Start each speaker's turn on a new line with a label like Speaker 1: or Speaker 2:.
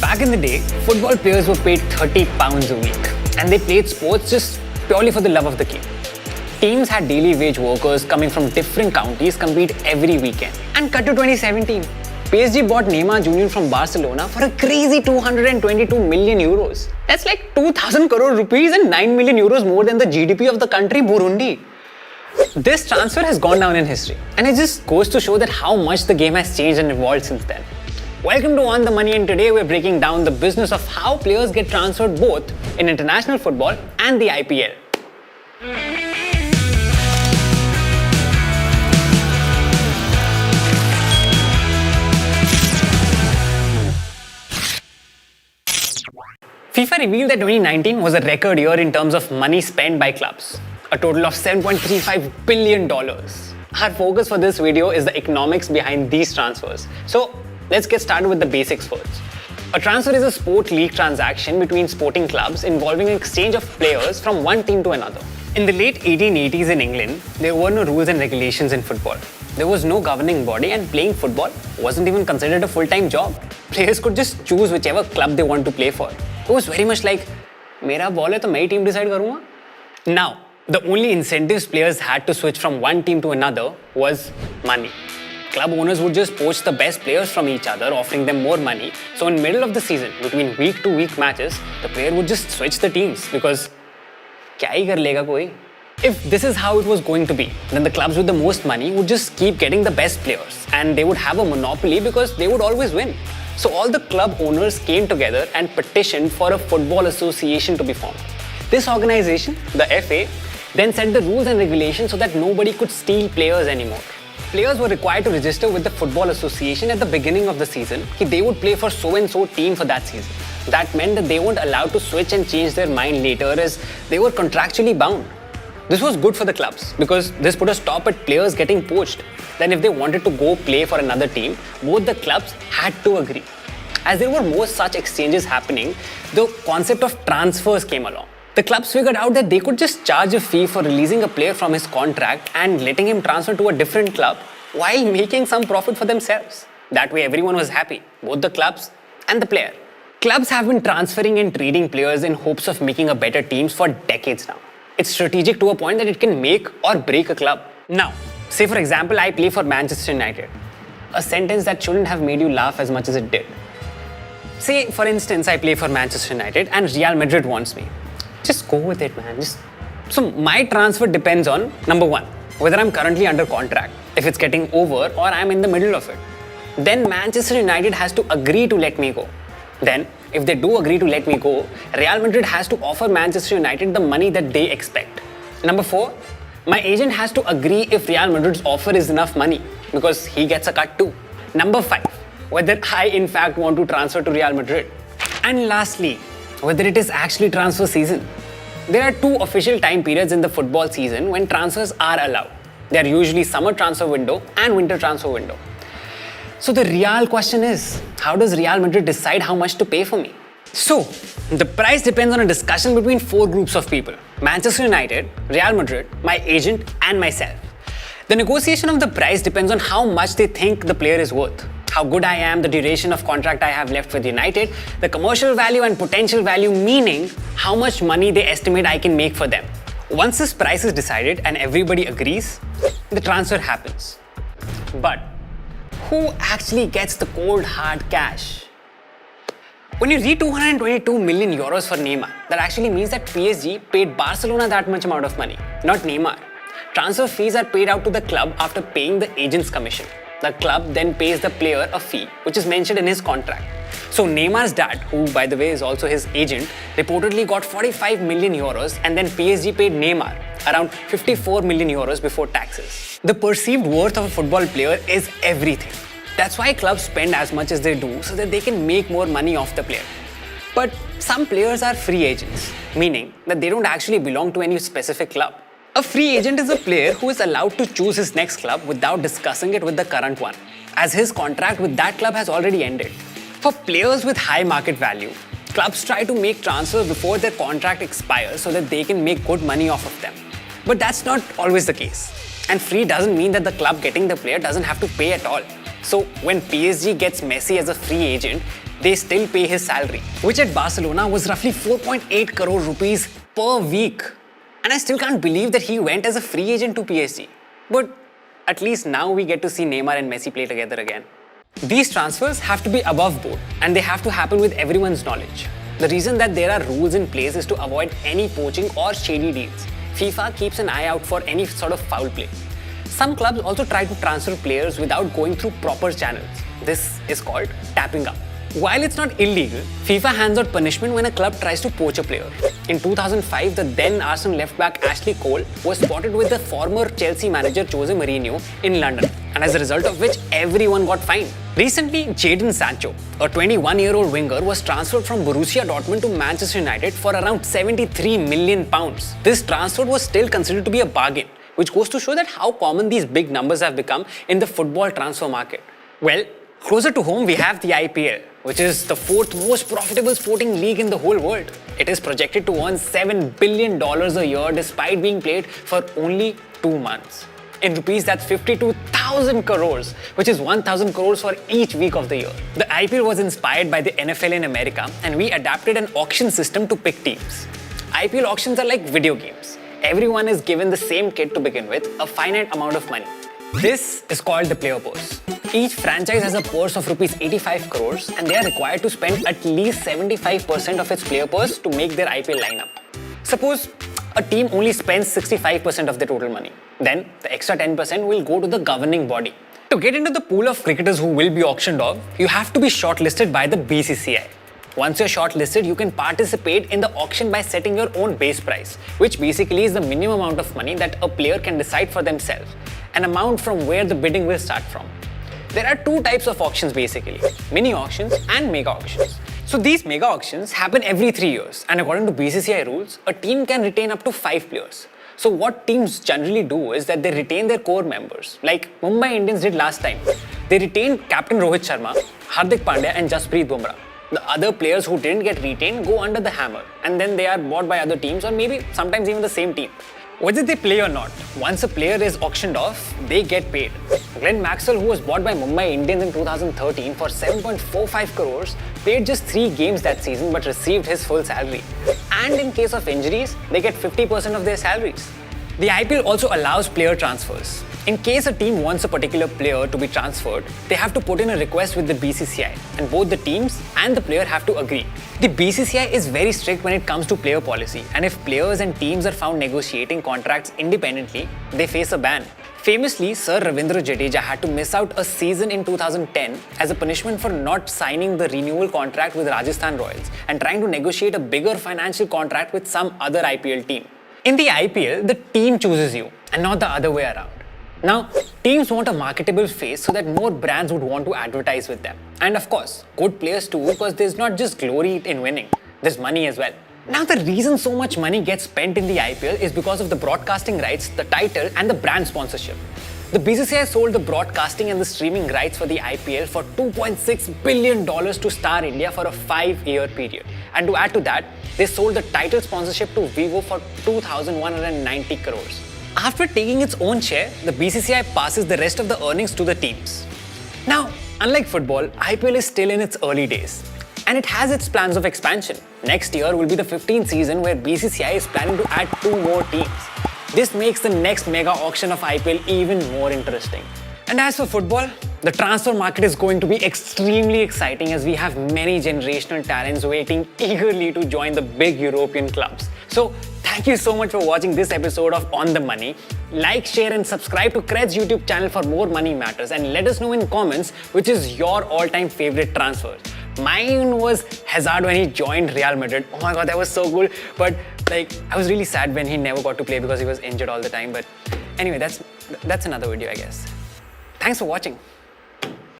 Speaker 1: Back in the day, football players were paid £30 a week, and they played sports just purely for the love of the game. Teams had daily wage workers coming from different counties compete every weekend. And cut to 2017, PSG bought Neymar Jr. from Barcelona for a crazy 222 million euros. That's like 2,000 crore rupees and 9 million euros more than the GDP of the country Burundi. This transfer has gone down in history, and it just goes to show that how much the game has changed and evolved since then. Welcome to On the Money, and today we're breaking down the business of how players get transferred both in international football and the IPL. FIFA revealed that 2019 was a record year in terms of money spent by clubs, a total of $7.35 billion. Our focus for this video is the economics behind these transfers. So let's get started with the basics first. A transfer is a sport league transaction between sporting clubs involving an exchange of players from one team to another. In the late 1880s in England, there were no rules and regulations in football. There was no governing body, and playing football wasn't even considered a full-time job. Players could just choose whichever club they want to play for. It was very much like, मेरा ball है तो मैं ही team decide करूँगा. Now, the only incentives players had to switch from one team to another was money. Club owners would just poach the best players from each other, offering them more money. So in the middle of the season, between week-to-week matches, the player would just switch the teams because क्या ही कर लेगा कोई? If this is how it was going to be, then the clubs with the most money would just keep getting the best players, and they would have a monopoly because they would always win. So all the club owners came together and petitioned for a football association to be formed. This organization, the FA, then set the rules and regulations so that nobody could steal players anymore. Players were required to register with the football association at the beginning of the season that they would play for so-and-so team for that season. That meant that they weren't allowed to switch and change their mind later, as they were contractually bound. This was good for the clubs because this put a stop at players getting poached. Then if they wanted to go play for another team, both the clubs had to agree. As there were more such exchanges happening, the concept of transfers came along. The clubs figured out that they could just charge a fee for releasing a player from his contract and letting him transfer to a different club while making some profit for themselves. That way everyone was happy, both the clubs and the player. Clubs have been transferring and trading players in hopes of making a better teams for decades now. It's strategic to a point that it can make or break a club. Now, say for example, I play for Manchester United. A sentence that shouldn't have made you laugh as much as it did. Say, for instance, I play for Manchester United and Real Madrid wants me. Just go with it, man. So my transfer depends on, number one, whether I'm currently under contract, if it's getting over, or I'm in the middle of it. Then Manchester United has to agree to let me go. Then, if they do agree to let me go, Real Madrid has to offer Manchester United the money that they expect. Number four, my agent has to agree if Real Madrid's offer is enough money, because he gets a cut too. Number five, whether I in fact want to transfer to Real Madrid. And lastly, whether it is actually transfer season. There are two official time periods in the football season when transfers are allowed. They are usually summer transfer window and winter transfer window. So the real question is, how does Real Madrid decide how much to pay for me? So, the price depends on a discussion between four groups of people: Manchester United, Real Madrid, my agent, and myself. The negotiation of the price depends on how much they think the player is worth, how good I am, the duration of contract I have left with United, the commercial value and potential value, meaning how much money they estimate I can make for them. Once this price is decided and everybody agrees, the transfer happens. But who actually gets the cold hard cash? When you read 222 million euros for Neymar, that actually means that PSG paid Barcelona that much amount of money, not Neymar. Transfer fees are paid out to the club after paying the agent's commission. The club then pays the player a fee, which is mentioned in his contract. So Neymar's dad, who by the way is also his agent, reportedly got 45 million euros, and then PSG paid Neymar around 54 million euros before taxes. The perceived worth of a football player is everything. That's why clubs spend as much as they do so that they can make more money off the player. But some players are free agents, meaning that they don't actually belong to any specific club. A free agent is a player who is allowed to choose his next club without discussing it with the current one, as his contract with that club has already ended. For players with high market value, clubs try to make transfers before their contract expires so that they can make good money off of them. But that's not always the case. And free doesn't mean that the club getting the player doesn't have to pay at all. So when PSG gets Messi as a free agent, they still pay his salary, which at Barcelona was roughly 4.8 crore rupees per week. And I still can't believe that he went as a free agent to PSG. But at least now we get to see Neymar and Messi play together again. These transfers have to be above board and they have to happen with everyone's knowledge. The reason that there are rules in place is to avoid any poaching or shady deals. FIFA keeps an eye out for any sort of foul play. Some clubs also try to transfer players without going through proper channels. This is called tapping up. While it's not illegal, FIFA hands out punishment when a club tries to poach a player. In 2005, the then Arsenal left-back Ashley Cole was spotted with the former Chelsea manager Jose Mourinho in London, and as a result of which, everyone got fined. Recently, Jadon Sancho, a 21-year-old winger, was transferred from Borussia Dortmund to Manchester United for around 73 million pounds. This transfer was still considered to be a bargain, which goes to show that how common these big numbers have become in the football transfer market. Well, closer to home, we have the IPL, which is the fourth most profitable sporting league in the whole world. It is projected to earn $7 billion a year despite being played for only 2 months. In rupees, that's 52,000 crores, which is 1,000 crores for each week of the year. The IPL was inspired by the NFL in America, and we adapted an auction system to pick teams. IPL auctions are like video games. Everyone is given the same kit to begin with, a finite amount of money. This is called the player purse. Each franchise has a purse of rupees 85 crores and they are required to spend at least 75% of its player purse to make their IPL lineup. Suppose a team only spends 65% of the total money. Then the extra 10% will go to the governing body. To get into the pool of cricketers who will be auctioned off, you have to be shortlisted by the BCCI. Once you're shortlisted, you can participate in the auction by setting your own base price, which basically is the minimum amount of money that a player can decide for themselves, an amount from where the bidding will start from. There are 2 types of auctions basically, mini auctions and mega auctions. So these mega auctions happen every 3 years, and according to BCCI rules, a team can retain up to 5 players. So what teams generally do is that they retain their core members, like Mumbai Indians did last time. They retained Captain Rohit Sharma, Hardik Pandya and Jasprit Bumrah. The other players who didn't get retained go under the hammer, and then they are bought by other teams or maybe sometimes even the same team. Whether they play or not, once a player is auctioned off, they get paid. Glenn Maxwell, who was bought by Mumbai Indians in 2013 for 7.45 crores, played just 3 games that season but received his full salary. And in case of injuries, they get 50% of their salaries. The IPL also allows player transfers. In case a team wants a particular player to be transferred, they have to put in a request with the BCCI, and both the teams and the player have to agree. The BCCI is very strict when it comes to player policy, and if players and teams are found negotiating contracts independently, they face a ban. Famously, Sir Ravindra Jadeja had to miss out a season in 2010 as a punishment for not signing the renewal contract with Rajasthan Royals and trying to negotiate a bigger financial contract with some other IPL team. In the IPL, the team chooses you and not the other way around. Now, teams want a marketable face so that more brands would want to advertise with them. And of course, good players too, because there's not just glory in winning, there's money as well. Now, the reason so much money gets spent in the IPL is because of the broadcasting rights, the title and the brand sponsorship. The BCCI sold the broadcasting and the streaming rights for the IPL for $2.6 billion to Star India for a 5-year period. And to add to that, they sold the title sponsorship to Vivo for 2,190 crores. After taking its own share, the BCCI passes the rest of the earnings to the teams. Now, unlike football, IPL is still in its early days. And it has its plans of expansion. Next year will be the 15th season where BCCI is planning to add 2 more teams. This makes the next mega auction of IPL even more interesting. And as for football, the transfer market is going to be extremely exciting as we have many generational talents waiting eagerly to join the big European clubs. So, thank you so much for watching this episode of On the Money. Like, share and subscribe to CRED's YouTube channel for more money matters, and let us know in comments which is your all-time favorite transfer. Mine was Hazard when he joined Real Madrid. Oh my god, that was so cool. But I was really sad when he never got to play because he was injured all the time. But anyway, that's another video, I guess. Thanks for watching.